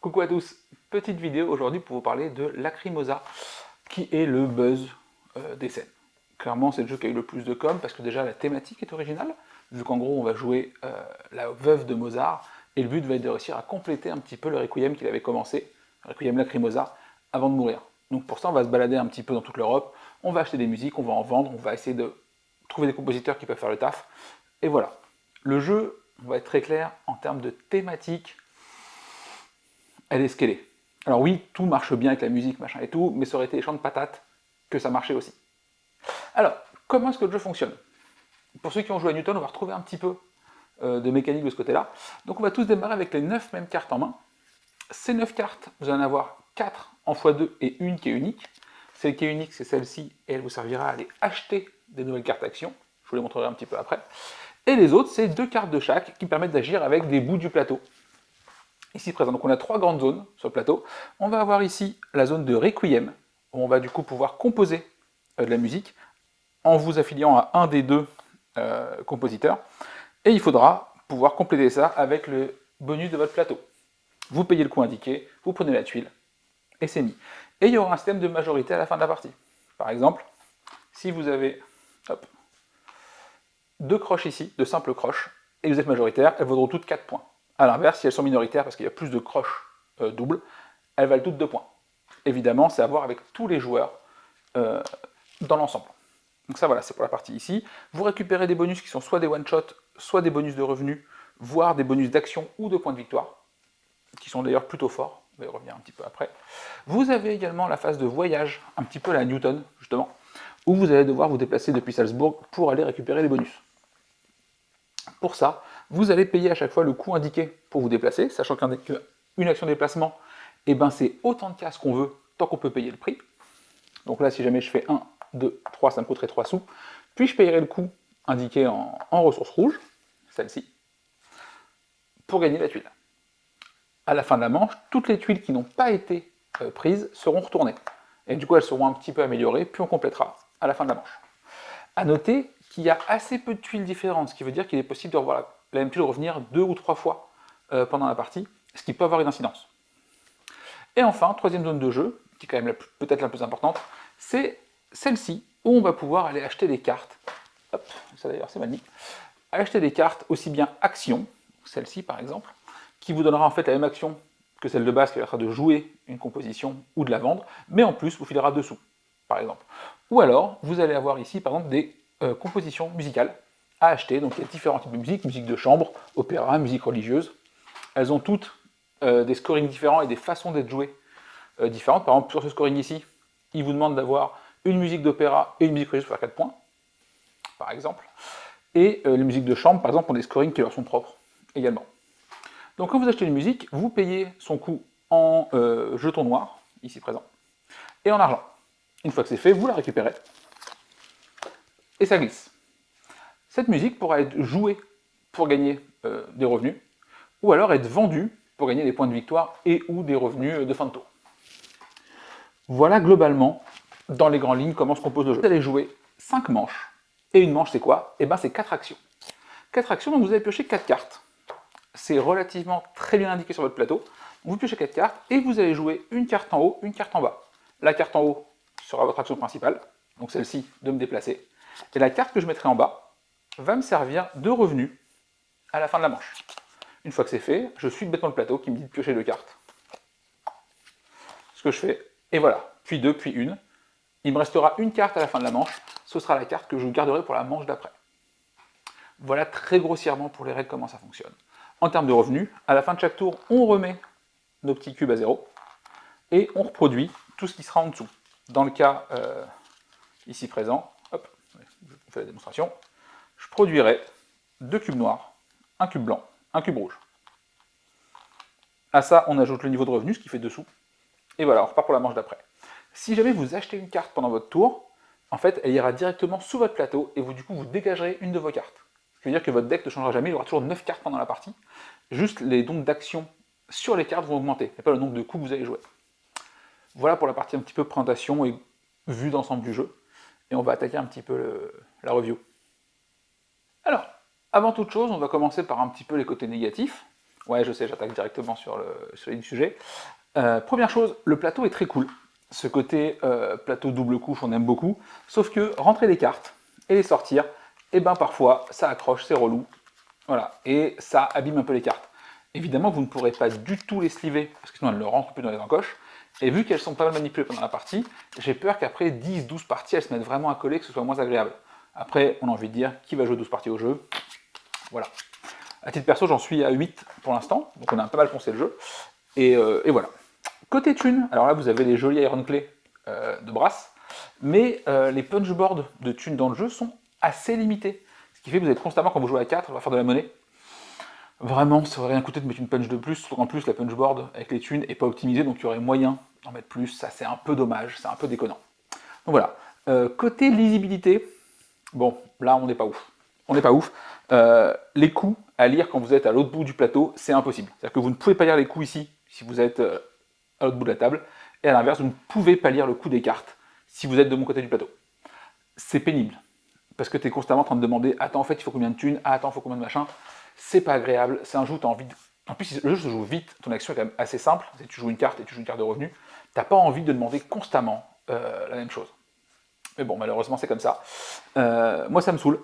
Coucou à tous, petite vidéo aujourd'hui pour vous parler de Lacrimosa, qui est le buzz des scènes. Clairement, c'est le jeu qui a eu le plus de com, parce que déjà la thématique est originale, vu qu'en gros on va jouer la veuve de Mozart, et le but va être de réussir à compléter un petit peu le requiem qu'il avait commencé, le requiem Lacrimosa, avant de mourir. Donc pour ça on va se balader un petit peu dans toute l'Europe, on va acheter des musiques, on va en vendre, on va essayer de trouver des compositeurs qui peuvent faire le taf, et voilà. Le jeu, on va être très clair, en termes de thématique, elle est ce qu'elle est. Alors oui, tout marche bien avec la musique, machin et tout, mais ça aurait été les champs de patates que ça marchait aussi. Alors, comment est-ce que le jeu fonctionne? Pour ceux qui ont joué à Newton, on va retrouver un petit peu de mécanique de ce côté-là. Donc on va tous démarrer avec les 9 mêmes cartes en main. Ces 9 cartes, vous allez en avoir 4 en x2 et une qui est unique. Celle qui est unique, c'est celle-ci, et elle vous servira à aller acheter des nouvelles cartes actions. Je vous les montrerai un petit peu après. Et les autres, c'est 2 cartes de chaque qui permettent d'agir avec des bouts du plateau. Ici présent, donc on a 3 grandes zones sur le plateau. On va avoir ici la zone de Requiem, où on va du coup pouvoir composer de la musique en vous affiliant à un des deux compositeurs. Et il faudra pouvoir compléter ça avec le bonus de votre plateau. Vous payez le coût indiqué, vous prenez la tuile, et c'est mis. Et il y aura un système de majorité à la fin de la partie. Par exemple, si vous avez hop, 2 croches ici, de simples croches, et vous êtes majoritaire, elles vaudront toutes 4 points. A l'inverse, si elles sont minoritaires, parce qu'il y a plus de croches doubles, elles valent toutes 2 points. Évidemment, c'est à voir avec tous les joueurs dans l'ensemble. Donc ça, voilà, c'est pour la partie ici. Vous récupérez des bonus qui sont soit des one-shot, soit des bonus de revenus, voire des bonus d'action ou de points de victoire, qui sont d'ailleurs plutôt forts. On va y revenir un petit peu après. Vous avez également la phase de voyage, un petit peu à la Newton, justement, où vous allez devoir vous déplacer depuis Salzbourg pour aller récupérer des bonus. Pour ça, vous allez payer à chaque fois le coût indiqué pour vous déplacer, sachant qu'une action de déplacement, eh ben, c'est autant de cases qu'on veut, tant qu'on peut payer le prix. Donc là, si jamais je fais 1, 2, 3, ça me coûterait 3 sous. Puis je payerai le coût indiqué en ressources rouges, celle-ci, pour gagner la tuile. À la fin de la manche, toutes les tuiles qui n'ont pas été prises seront retournées. Et du coup, elles seront un petit peu améliorées, puis on complétera à la fin de la manche. A noter qu'il y a assez peu de tuiles différentes, ce qui veut dire qu'il est possible de revoir la même tuile revenir 2 ou 3 fois pendant la partie, ce qui peut avoir une incidence. Et enfin, troisième zone de jeu, qui est quand même peut-être la plus importante, c'est celle-ci, où on va pouvoir aller acheter des cartes. Hop, ça d'ailleurs c'est mal mis. Acheter des cartes aussi bien action, celle-ci par exemple, qui vous donnera en fait la même action que celle de base qui va être de jouer une composition ou de la vendre, mais en plus vous filera dessous, par exemple. Ou alors, vous allez avoir ici par exemple des compositions musicales à acheter, donc il y a différents types de musique, musique de chambre, opéra, musique religieuse. Elles ont toutes des scorings différents et des façons d'être jouées différentes. Par exemple, sur ce scoring ici, il vous demande d'avoir une musique d'opéra et une musique religieuse pour faire 4 points, par exemple. Et les musiques de chambre, par exemple, ont des scorings qui leur sont propres également. Donc quand vous achetez une musique, vous payez son coût en jetons noirs, ici présent, et en argent. Une fois que c'est fait, vous la récupérez, et ça glisse. Cette musique pourra être jouée pour gagner des revenus, ou alors être vendue pour gagner des points de victoire et ou des revenus de fin de tour. Voilà globalement, dans les grandes lignes, comment se compose le jeu. Vous allez jouer 5 manches, et une manche c'est quoi? Eh bien c'est 4 actions. 4 actions, donc vous allez piocher 4 cartes. C'est relativement très bien indiqué sur votre plateau. Vous piochez 4 cartes, et vous allez jouer une carte en haut, une carte en bas. La carte en haut sera votre action principale, donc celle-ci de me déplacer. Et la carte que je mettrai en bas va me servir de revenu à la fin de la manche. Une fois que c'est fait, je suis bêtement le plateau qui me dit de piocher 2 cartes. Ce que je fais, et voilà, puis 2, puis une. Il me restera une carte à la fin de la manche, ce sera la carte que je garderai pour la manche d'après. Voilà très grossièrement pour les règles comment ça fonctionne. En termes de revenus, à la fin de chaque tour, on remet nos petits cubes à zéro, et on reproduit tout ce qui sera en dessous. Dans le cas ici présent, hop, on fait la démonstration, je produirai 2 cubes noirs, un cube blanc, un cube rouge. À ça, on ajoute le niveau de revenu, ce qui fait dessous, et voilà, on repart pour la manche d'après. Si jamais vous achetez une carte pendant votre tour, en fait, elle ira directement sous votre plateau, et vous, du coup, vous dégagerez une de vos cartes. Ce qui veut dire que votre deck ne changera jamais, il aura toujours 9 cartes pendant la partie, juste les nombres d'actions sur les cartes vont augmenter, et pas le nombre de coups que vous allez jouer. Voilà pour la partie un petit peu présentation et vue d'ensemble du jeu, et on va attaquer un petit peu la review. Alors, avant toute chose, on va commencer par un petit peu les côtés négatifs. Ouais, je sais, j'attaque directement sur les sujets. Première chose, le plateau est très cool. Ce côté plateau double couche, on aime beaucoup. Sauf que rentrer les cartes et les sortir, et ben parfois ça accroche, c'est relou. Voilà, et ça abîme un peu les cartes. Évidemment, vous ne pourrez pas du tout les sliver, parce que sinon elles ne rentrent plus dans les encoches. Et vu qu'elles sont pas mal manipulées pendant la partie, j'ai peur qu'après 10-12 parties, elles se mettent vraiment à coller, que ce soit moins agréable. Après, on a envie de dire, qui va jouer 12 parties au jeu? Voilà. À titre perso, j'en suis à 8 pour l'instant, donc on a pas mal poncé le jeu. Et voilà. Côté thunes, alors là vous avez les jolis Iron Clay de Brass, mais les punchboards de thunes dans le jeu sont assez limités. Ce qui fait que vous êtes constamment, quand vous jouez à 4, on va faire de la monnaie. Vraiment, ça aurait rien coûté de mettre une punch de plus, surtout qu'en plus la punchboard avec les thunes n'est pas optimisée, donc il y aurait moyen d'en mettre plus, ça c'est un peu dommage, c'est un peu déconnant. Donc voilà. Côté lisibilité, bon, là on n'est pas ouf. On n'est pas ouf. Les coups à lire quand vous êtes à l'autre bout du plateau, c'est impossible. C'est-à-dire que vous ne pouvez pas lire les coups ici, si vous êtes à l'autre bout de la table, et à l'inverse, vous ne pouvez pas lire le coup des cartes si vous êtes de mon côté du plateau. C'est pénible, parce que tu es constamment en train de demander « Attends, en fait, il faut combien de thunes? Ah, attends, il faut combien de machin ?» C'est pas agréable, c'est un jeu où tu as envie de... En plus, le jeu se joue vite, ton action est quand même assez simple, c'est tu joues une carte et tu joues une carte de revenu, t'as pas envie de demander constamment la même chose. Mais bon, malheureusement, c'est comme ça. Moi, ça me saoule.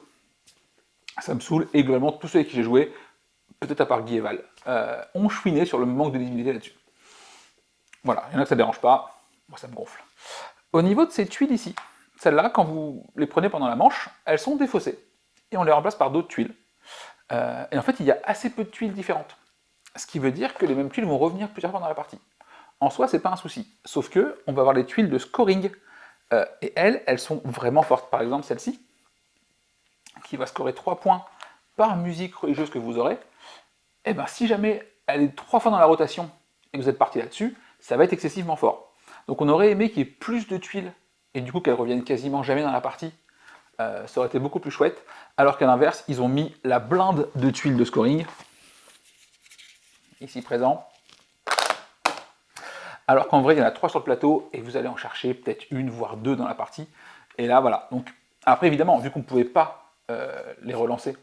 Ça me saoule, et globalement, tous ceux avec qui j'ai joué, peut-être à part Guy et Val, ont chouiné sur le manque de lisibilité là-dessus. Voilà, il y en a que ça ne dérange pas, moi ça me gonfle. Au niveau de ces tuiles ici, celles-là, quand vous les prenez pendant la manche, elles sont défaussées, et on les remplace par d'autres tuiles. Et en fait, il y a assez peu de tuiles différentes. Ce qui veut dire que les mêmes tuiles vont revenir plusieurs fois dans la partie. En soi, c'est pas un souci. Sauf que, on va avoir les tuiles de scoring, et elles sont vraiment fortes. Par exemple, celle-ci, qui va scorer 3 points par musique religieuse que vous aurez, et bien si jamais elle est 3 fois dans la rotation et que vous êtes parti là-dessus, ça va être excessivement fort. Donc on aurait aimé qu'il y ait plus de tuiles, et du coup qu'elles reviennent quasiment jamais dans la partie, ça aurait été beaucoup plus chouette, alors qu'à l'inverse, ils ont mis la blinde de tuiles de scoring, ici présent, alors qu'en vrai, il y en a 3 sur le plateau, et vous allez en chercher peut-être une, voire 2 dans la partie, et là, voilà. Donc, après, évidemment, vu qu'on ne pouvait pas les relancer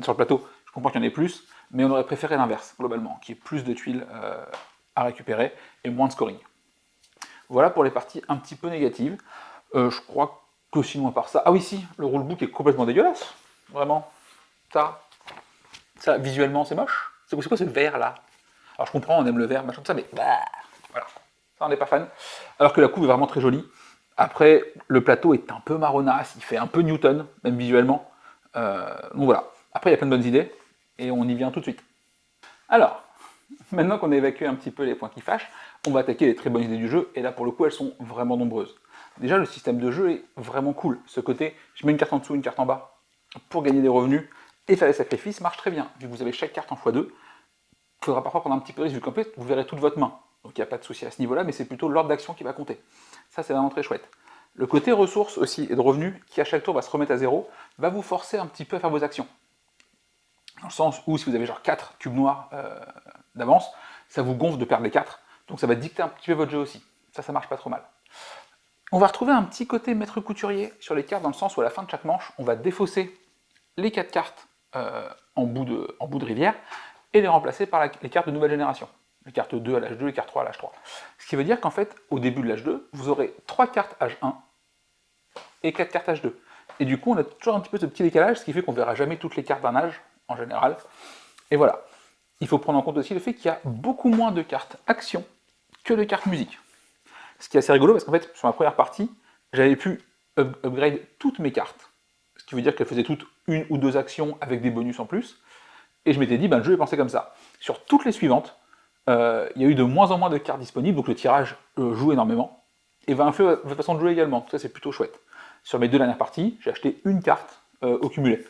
sur le plateau, je comprends qu'il y en ait plus, mais on aurait préféré l'inverse, globalement, qu'il y ait plus de tuiles à récupérer, et moins de scoring. Voilà pour les parties un petit peu négatives. Je crois que sinon, à part ça... Ah oui, si, le rulebook est complètement dégueulasse, vraiment. Ça visuellement, c'est moche. C'est quoi ce vert, là? Alors, je comprends, on aime le vert, machin, tout ça, mais... Bah, voilà, ça, on n'est pas fan. Alors que la coupe est vraiment très jolie. Après, le plateau est un peu marronasse, il fait un peu Newton, même visuellement. Donc voilà. Après, il y a plein de bonnes idées, et on y vient tout de suite. Alors, maintenant qu'on a évacué un petit peu les points qui fâchent, on va attaquer les très bonnes idées du jeu, et là pour le coup elles sont vraiment nombreuses. Déjà le système de jeu est vraiment cool, ce côté je mets une carte en dessous, une carte en bas, pour gagner des revenus, et faire des sacrifices marche très bien, vu que vous avez chaque carte en x2, il faudra parfois prendre un petit peu de risque, vu qu'en fait vous verrez toute votre main, donc il n'y a pas de souci à ce niveau-là, mais c'est plutôt l'ordre d'action qui va compter. Ça c'est vraiment très chouette. Le côté ressources aussi et de revenus, qui à chaque tour va se remettre à zéro, va vous forcer un petit peu à faire vos actions. Dans le sens où si vous avez genre 4 cubes noirs d'avance, ça vous gonfle de perdre les 4, donc ça va dicter un petit peu votre jeu aussi. Ça marche pas trop mal. On va retrouver un petit côté maître couturier sur les cartes, dans le sens où à la fin de chaque manche, on va défausser les 4 cartes en bout de rivière, et les remplacer par les cartes de nouvelle génération. Les cartes 2 à l'âge 2, les cartes 3 à l'âge 3. Ce qui veut dire qu'en fait, au début de l'âge 2, vous aurez 3 cartes âge 1 et 4 cartes âge 2. Et du coup, on a toujours un petit peu ce petit décalage, ce qui fait qu'on ne verra jamais toutes les cartes d'un âge, en général. Et voilà. Il faut prendre en compte aussi le fait qu'il y a beaucoup moins de cartes action que de cartes musique. Ce qui est assez rigolo, parce qu'en fait, sur ma première partie, j'avais pu upgrade toutes mes cartes. Ce qui veut dire qu'elles faisaient toutes une ou deux actions avec des bonus en plus. Et je m'étais dit, ben, le jeu est pensé comme ça. Sur toutes les suivantes, il y a eu de moins en moins de cartes disponibles, donc le tirage joue énormément. Et va influer votre façon de jouer également. Ça, c'est plutôt chouette. Sur mes 2 dernières parties, j'ai acheté une carte au cumulé.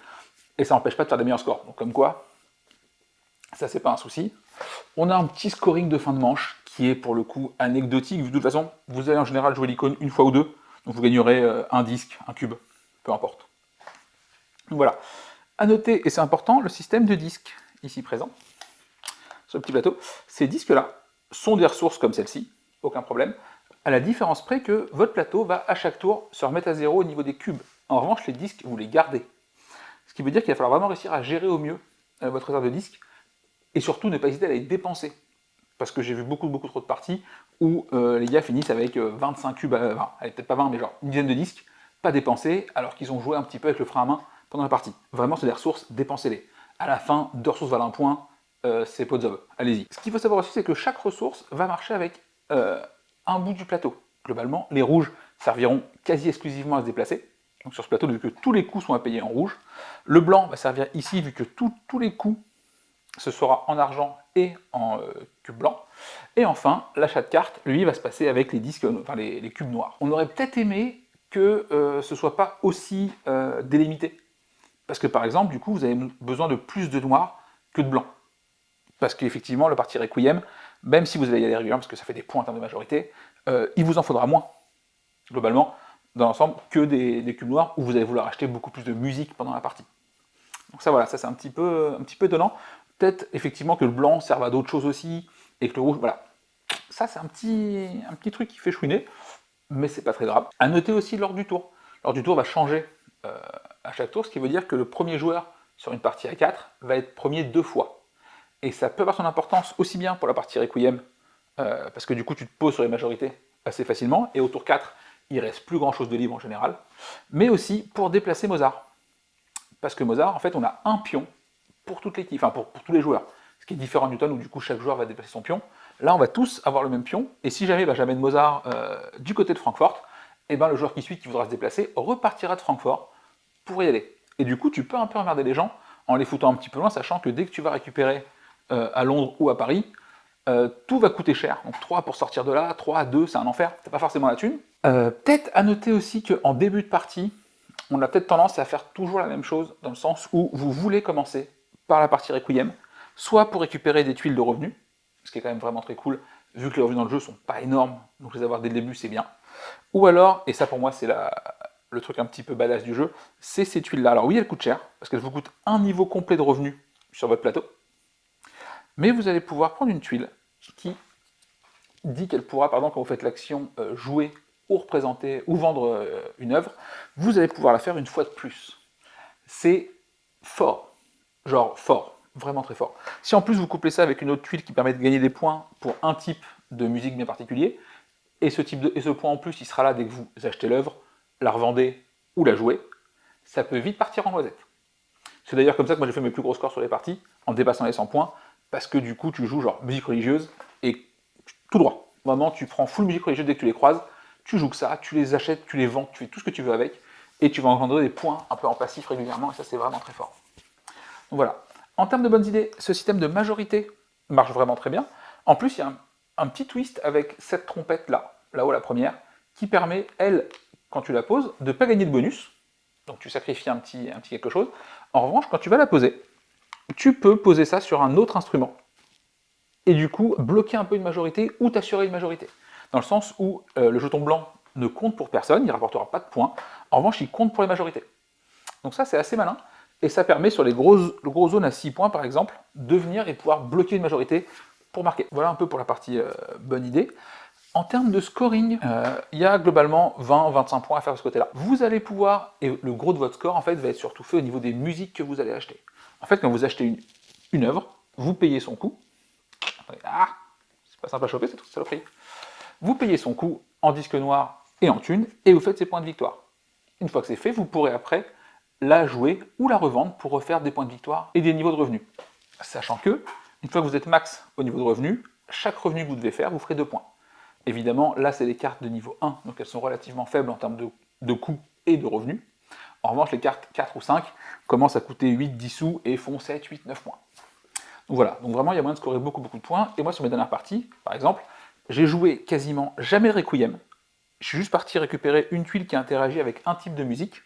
Et ça n'empêche pas de faire des meilleurs scores. Donc comme quoi, ça c'est pas un souci. On a un petit scoring de fin de manche qui est pour le coup anecdotique, vu de toute façon, vous allez en général jouer l'icône une fois ou deux, donc vous gagnerez un disque, un cube, peu importe. Donc voilà. A noter, et c'est important, le système de disques, ici présent, sur le petit plateau. Ces disques-là sont des ressources comme celle-ci, aucun problème, à la différence près que votre plateau va à chaque tour se remettre à zéro au niveau des cubes. En revanche, les disques, vous les gardez. Ce qui veut dire qu'il va falloir vraiment réussir à gérer au mieux votre réserve de disques, et surtout ne pas hésiter à les dépenser. Parce que j'ai vu beaucoup trop de parties où les gars finissent avec 25 cubes, enfin, allez, peut-être pas 20, mais genre une dizaine de disques, pas dépensés, alors qu'ils ont joué un petit peu avec le frein à main pendant la partie. Vraiment, c'est des ressources, dépensez-les. À la fin, 2 ressources valent un point, c'est pot de job, allez-y. Ce qu'il faut savoir aussi, c'est que chaque ressource va marcher avec un bout du plateau. Globalement, les rouges serviront quasi exclusivement à se déplacer, donc sur ce plateau, vu que tous les coups sont à payer en rouge. Le blanc va servir ici, vu que tous les coups, ce sera en argent et en cube blanc. Et enfin, l'achat de cartes, lui, va se passer avec les disques, enfin les cubes noirs. On aurait peut-être aimé que ce soit pas aussi délimité. Parce que par exemple, du coup, vous avez besoin de plus de noir que de blanc. Parce qu'effectivement, le parti Requiem, même si vous allez y aller régulièrement, parce que ça fait des points en termes de majorité, il vous en faudra moins, globalement, dans l'ensemble, que des cubes noirs où vous allez vouloir acheter beaucoup plus de musique pendant la partie. Donc ça, voilà, ça c'est un petit peu étonnant. Peut-être effectivement que le blanc serve à d'autres choses aussi, et que le rouge, voilà. Ça, c'est un petit truc qui fait chouiner, mais c'est pas très grave. À noter aussi l'ordre du tour. L'ordre du tour va changer à chaque tour, ce qui veut dire que le premier joueur sur une partie à 4 va être premier 2 fois. Et ça peut avoir son importance aussi bien pour la partie Requiem, parce que du coup tu te poses sur les majorités assez facilement, et au tour 4, il reste plus grand chose de libre en général, mais aussi pour déplacer Mozart. Parce que Mozart, en fait, on a un pion pour toute l'équipe, enfin pour tous les joueurs. Ce qui est différent de Newton, où du coup chaque joueur va déplacer son pion. Là, on va tous avoir le même pion, et si jamais j'amène Mozart du côté de Francfort, et ben le joueur qui suit, qui voudra se déplacer, repartira de Francfort pour y aller. Et du coup, tu peux un peu emmerder les gens en les foutant un petit peu loin, sachant que dès que tu vas récupérer à Londres ou à Paris, tout va coûter cher. Donc 3 pour sortir de là, 3 à 2, c'est un enfer, t'as pas forcément la thune. Peut-être à noter aussi qu'en début de partie, on a peut-être tendance à faire toujours la même chose, dans le sens où vous voulez commencer par la partie Requiem, soit pour récupérer des tuiles de revenus, ce qui est quand même vraiment très cool, vu que les revenus dans le jeu sont pas énormes, donc les avoir dès le début c'est bien. Ou alors, et ça pour moi c'est le truc un petit peu badass du jeu, c'est ces tuiles-là. Alors oui, elles coûtent cher, parce qu'elles vous coûtent un niveau complet de revenus sur votre plateau, mais vous allez pouvoir prendre une tuile qui dit qu'elle pourra, pardon, quand vous faites l'action jouer ou représenter ou vendre une œuvre, vous allez pouvoir la faire une fois de plus. C'est fort, genre fort, vraiment très fort. Si en plus vous couplez ça avec une autre tuile qui permet de gagner des points pour un type de musique bien particulier, et ce point en plus il sera là dès que vous achetez l'œuvre, la revendez ou la jouez, ça peut vite partir en noisette. C'est d'ailleurs comme ça que moi j'ai fait mes plus gros scores sur les parties, en dépassant les 100 points, parce que du coup tu joues genre musique religieuse, et tout droit. Vraiment, tu prends full musique religieuse dès que tu les croises, tu joues que ça, tu les achètes, tu les vends, tu fais tout ce que tu veux avec, et tu vas engendrer des points un peu en passif régulièrement, et ça c'est vraiment très fort. Donc voilà. En termes de bonnes idées, ce système de majorité marche vraiment très bien. En plus, il y a un petit twist avec cette trompette là, là-haut la première, qui permet, elle, quand tu la poses, de ne pas gagner de bonus. Donc tu sacrifies un petit quelque chose. En revanche, quand tu vas la poser, tu peux poser ça sur un autre instrument. Et du coup, bloquer un peu une majorité ou t'assurer une majorité. Dans le sens où le jeton blanc ne compte pour personne, il ne rapportera pas de points. En revanche, il compte pour les majorités. Donc ça, c'est assez malin. Et ça permet sur les grosses zones à 6 points, par exemple, de venir et pouvoir bloquer une majorité pour marquer. Voilà un peu pour la partie bonne idée. En termes de scoring, il y a globalement 20-25 points à faire de ce côté-là. Vous allez pouvoir, et le gros de votre score, en fait, va être surtout fait au niveau des musiques que vous allez acheter. En fait, quand vous achetez une œuvre, vous payez son coût. Ah, c'est pas simple à choper cette saloperie. Vous payez son coût en disque noir et en thunes, et vous faites ses points de victoire. Une fois que c'est fait, vous pourrez après la jouer ou la revendre pour refaire des points de victoire et des niveaux de revenus. Sachant que, une fois que vous êtes max au niveau de revenus, chaque revenu que vous devez faire, vous ferez 2 points. Évidemment, là, c'est les cartes de niveau 1, donc elles sont relativement faibles en termes de coûts et de revenus. En revanche, les cartes 4 ou 5 commencent à coûter 8-10 sous et font 7, 8, 9 points. Donc voilà, donc vraiment, il y a moyen de scorer beaucoup de points. Et moi, sur mes dernières parties, par exemple, j'ai joué quasiment jamais Requiem. Je suis juste parti récupérer une tuile qui interagit avec un type de musique,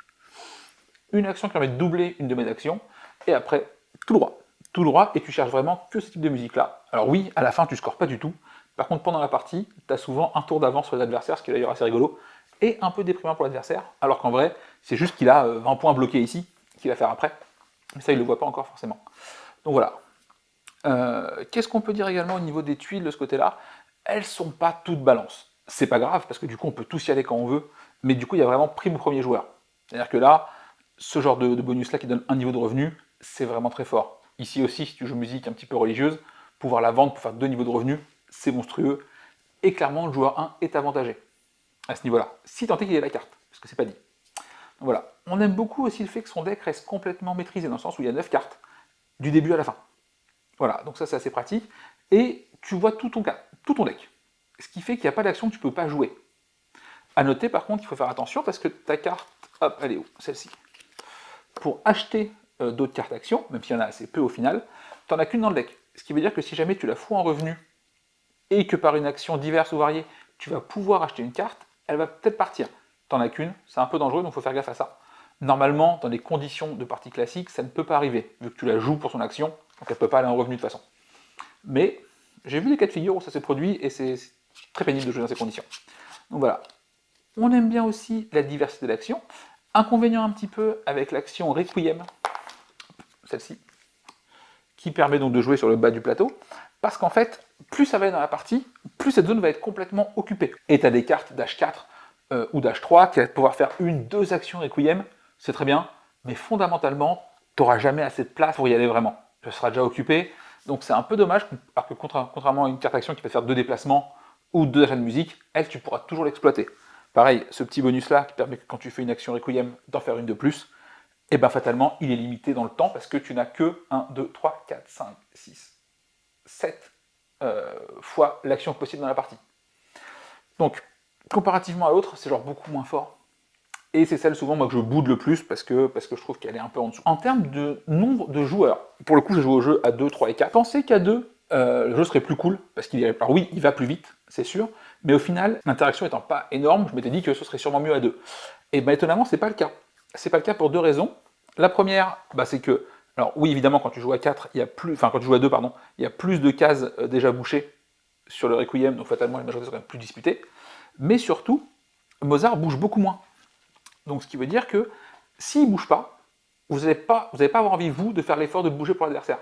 une action qui permet de doubler une de mes actions, et après, tout droit. Tout droit, et tu cherches vraiment que ce type de musique-là. Alors oui, à la fin, tu scores pas du tout. Par contre, pendant la partie, tu as souvent un tour d'avance sur les adversaires, ce qui est d'ailleurs assez rigolo, et un peu déprimant pour l'adversaire, alors qu'en vrai, c'est juste qu'il a 20 points bloqués ici, qu'il va faire après. Mais ça, il le voit pas encore forcément. Donc voilà. Qu'est-ce qu'on peut dire également au niveau des tuiles de ce côté-là? Elles sont pas toutes balance. C'est pas grave, parce que du coup, on peut tous y aller quand on veut, mais du coup, il y a vraiment prime au premier joueur. C'est-à-dire que là, ce genre de bonus-là qui donne un niveau de revenu, c'est vraiment très fort. Ici aussi, si tu joues musique un petit peu religieuse, pouvoir la vendre pour faire 2 niveaux de revenus, c'est monstrueux. Et clairement, le joueur 1 est avantagé à ce niveau-là, si tant est qu'il ait la carte, parce que c'est pas dit. Donc voilà. On aime beaucoup aussi le fait que son deck reste complètement maîtrisé, dans le sens où il y a 9 cartes, du début à la fin. Voilà, donc ça c'est assez pratique. Et tu vois tout ton deck. Ce qui fait qu'il n'y a pas d'action que tu ne peux pas jouer. A noter par contre, il faut faire attention parce que ta carte, hop, elle est où? Celle-ci. Pour acheter d'autres cartes actions, même s'il y en a assez peu au final, tu n'en as qu'une dans le deck. Ce qui veut dire que si jamais tu la fous en revenu et que par une action diverse ou variée, tu vas pouvoir acheter une carte, elle va peut-être partir. T'en as qu'une, c'est un peu dangereux, donc il faut faire gaffe à ça. Normalement, dans les conditions de partie classique, ça ne peut pas arriver, vu que tu la joues pour son action, donc elle ne peut pas aller en revenu de toute façon. Mais j'ai vu des cas de figure où ça s'est produit, et c'est très pénible de jouer dans ces conditions. Donc voilà. On aime bien aussi la diversité d'actions. Inconvénient un petit peu avec l'action Requiem, celle-ci, qui permet donc de jouer sur le bas du plateau, parce qu'en fait, plus ça va aller dans la partie, plus cette zone va être complètement occupée. Et tu as des cartes d'H4 ou d'H3 qui vont pouvoir faire 1-2 actions Requiem, c'est très bien, mais fondamentalement, tu n'auras jamais assez de place pour y aller vraiment. Ce sera déjà occupé, donc c'est un peu dommage, parce que contrairement à une carte action qui peut faire 2 déplacements ou 2 achats de musique, elle, tu pourras toujours l'exploiter. Pareil, ce petit bonus-là qui permet que quand tu fais une action Requiem, d'en faire une de plus, et bien fatalement, il est limité dans le temps parce que tu n'as que 1, 2, 3, 4, 5, 6, 7 fois l'action possible dans la partie. Donc, comparativement à l'autre, c'est genre beaucoup moins fort. Et c'est celle souvent moi que je boude le plus parce que je trouve qu'elle est un peu en dessous. En termes de nombre de joueurs, pour le coup, je joue au jeu à 2, 3 et 4. Pensez qu'à 2, le jeu serait plus cool, parce qu'il irait. Alors oui, il va plus vite, c'est sûr, mais au final, l'interaction étant pas énorme, je m'étais dit que ce serait sûrement mieux à 2. Et bien étonnamment, c'est pas le cas. C'est pas le cas pour 2 raisons. La première, bah, c'est que, alors oui, évidemment, quand tu joues à 4, il y a plus, enfin quand tu joues à 2, pardon, il y a plus de cases déjà bouchées sur le Requiem, donc fatalement les majorités sont quand même plus disputées. Mais surtout, Mozart bouge beaucoup moins. Donc ce qui veut dire que s'il ne bouge pas, vous n'allez pas avoir envie, vous, de faire l'effort de bouger pour l'adversaire.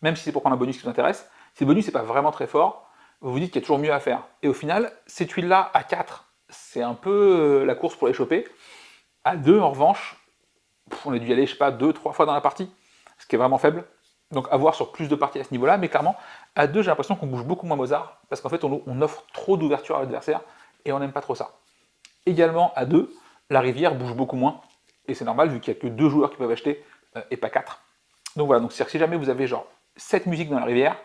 Même si c'est pour prendre un bonus qui vous intéresse, si le bonus n'est pas vraiment très fort, vous vous dites qu'il y a toujours mieux à faire. Et au final, ces tuiles-là, à 4, c'est un peu la course pour les choper. À 2, en revanche, on a dû y aller, je sais pas, 2-3 fois dans la partie, ce qui est vraiment faible. Donc à voir sur plus de parties à ce niveau-là, mais clairement, à 2, j'ai l'impression qu'on bouge beaucoup moins Mozart, parce qu'en fait, on offre trop d'ouverture à l'adversaire, et on n'aime pas trop ça. Également, à 2, la rivière bouge beaucoup moins, et c'est normal, vu qu'il n'y a que 2 joueurs qui peuvent acheter, et pas 4. Donc voilà, donc si jamais vous avez genre 7 musiques dans la rivière,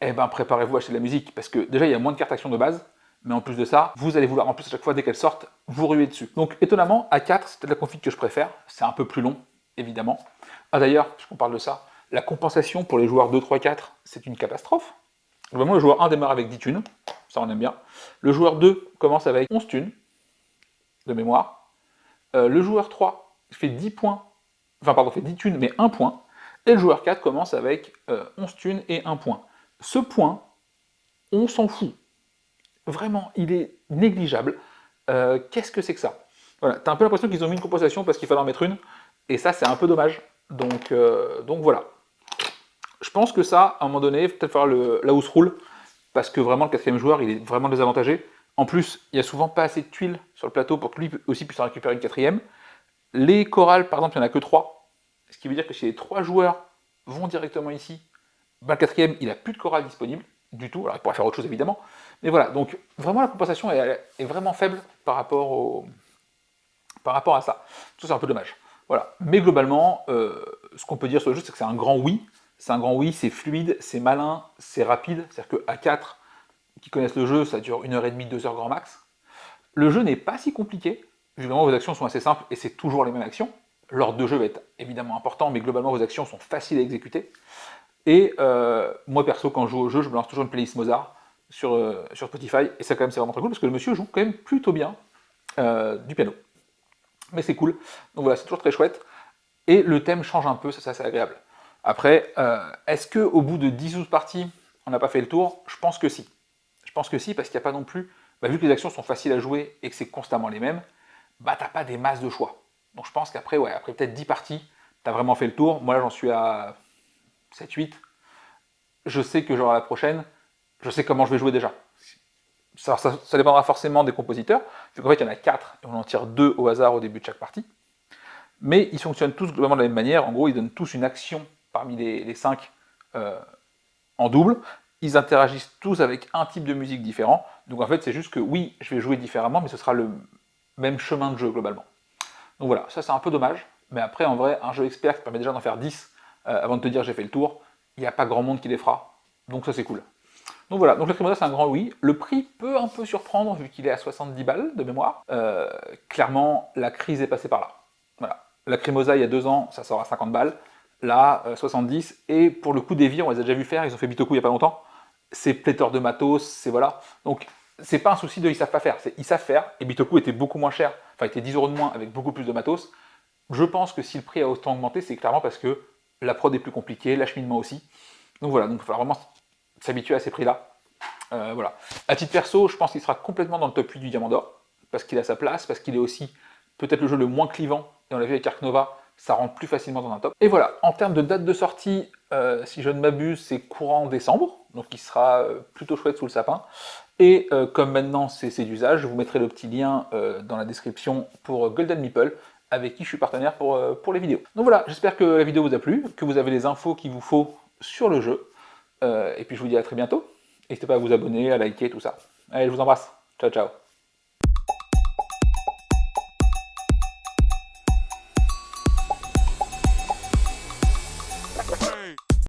eh ben préparez-vous à acheter de la musique, parce que déjà, il y a moins de cartes actions de base, mais en plus de ça, vous allez vouloir en plus à chaque fois, dès qu'elles sortent, vous ruer dessus. Donc étonnamment, à 4, c'est peut-être la config que je préfère, c'est un peu plus long, évidemment. Ah d'ailleurs, puisqu'on parle de ça, la compensation pour les joueurs 2, 3, 4, c'est une catastrophe. Vraiment, le joueur 1 démarre avec 10 thunes, ça on aime bien. Le joueur 2 commence avec 11 thunes, de mémoire. Le joueur 3 fait 10 points, enfin pardon, fait 10 thunes, mais 1 point. Et le joueur 4 commence avec 11 thunes et 1 point. Ce point, on s'en fout. Vraiment, il est négligeable. Qu'est-ce que c'est que ça? Voilà, t'as un peu l'impression qu'ils ont mis une compensation parce qu'il fallait en mettre une, et ça c'est un peu dommage. Donc voilà. Je pense que ça, à un moment donné, peut-être faire la house rule, parce que vraiment le quatrième joueur, il est vraiment désavantagé. En plus, il n'y a souvent pas assez de tuiles sur le plateau pour que lui aussi puisse en récupérer une quatrième. Les chorales, par exemple, il n'y en a que 3, ce qui veut dire que si les 3 joueurs vont directement ici, ben, le quatrième, il n'a plus de chorale disponible du tout. Alors il pourrait faire autre chose évidemment, mais voilà, donc vraiment la compensation est vraiment faible par rapport à ça. Ça c'est un peu dommage. Voilà. Mais globalement, ce qu'on peut dire sur le jeu, c'est que c'est un grand oui. C'est un grand oui, c'est fluide, c'est malin, c'est rapide. C'est-à-dire qu'à 4 qui connaissent le jeu, ça dure 1h30, 2h grand max. Le jeu n'est pas si compliqué. Évidemment, vos actions sont assez simples et c'est toujours les mêmes actions. L'ordre de jeu va être évidemment important, mais globalement, vos actions sont faciles à exécuter. Et moi perso, quand je joue au jeu, je me lance toujours une playlist Mozart sur Spotify, et ça quand même c'est vraiment très cool, parce que le monsieur joue quand même plutôt bien du piano. Mais c'est cool, donc voilà, c'est toujours très chouette, et le thème change un peu, ça c'est assez agréable. Après, est-ce qu'au bout de 10-12 parties, on n'a pas fait le tour? Je pense que si. Je pense que si, parce qu'il n'y a pas non plus, bah, vu que les actions sont faciles à jouer et que c'est constamment les mêmes, bah t'as pas des masses de choix. Donc je pense qu'après, ouais, après peut-être 10 parties, t'as vraiment fait le tour. Moi là j'en suis à 7-8, je sais que genre à la prochaine, je sais comment je vais jouer déjà. Ça dépendra forcément des compositeurs, vu qu'en fait il y en a 4 et on en tire 2 au hasard au début de chaque partie. Mais ils fonctionnent tous globalement de la même manière, en gros ils donnent tous une action par parmi les 5 en double, ils interagissent tous avec un type de musique différent, donc en fait c'est juste que oui, je vais jouer différemment, mais ce sera le même chemin de jeu globalement. Donc voilà, ça c'est un peu dommage, mais après en vrai, un jeu expert qui permet déjà d'en faire 10 avant de te dire j'ai fait le tour, il n'y a pas grand monde qui les fera, donc ça c'est cool. Donc voilà, donc Lacrimosa c'est un grand oui. Le prix peut un peu surprendre vu qu'il est à 70 balles de mémoire. Clairement, la crise est passée par là. Voilà. Lacrimosa il y a 2 ans, ça sort à 50 balles. Là, 70. Et pour le coup, Devir, on les a déjà vu faire, ils ont fait Bitoku il y a pas longtemps. C'est pléthore de matos, c'est voilà. Donc c'est pas un souci de ils savent pas faire, c'est ils savent faire. Et Bitoku était beaucoup moins cher, enfin était 10 € de moins avec beaucoup plus de matos. Je pense que si le prix a autant augmenté, c'est clairement parce que la prod est plus compliquée, l'acheminement aussi. Donc voilà, donc il va falloir vraiment s'habituer à ces prix-là. Voilà. À titre perso, je pense qu'il sera complètement dans le top 8 du Diamant d'Or, parce qu'il a sa place, parce qu'il est aussi peut-être le jeu le moins clivant, et on l'a vu avec Ark Nova, ça rentre plus facilement dans un top. Et voilà, en termes de date de sortie, si je ne m'abuse, c'est courant décembre, donc il sera plutôt chouette sous le sapin. Et comme maintenant c'est d'usage, je vous mettrai le petit lien dans la description pour Golden Meeple, avec qui je suis partenaire pour les vidéos. Donc voilà, j'espère que la vidéo vous a plu, que vous avez les infos qu'il vous faut sur le jeu, et puis je vous dis à très bientôt. N'hésitez pas à vous abonner, à liker, tout ça. Allez, je vous embrasse. Ciao, ciao.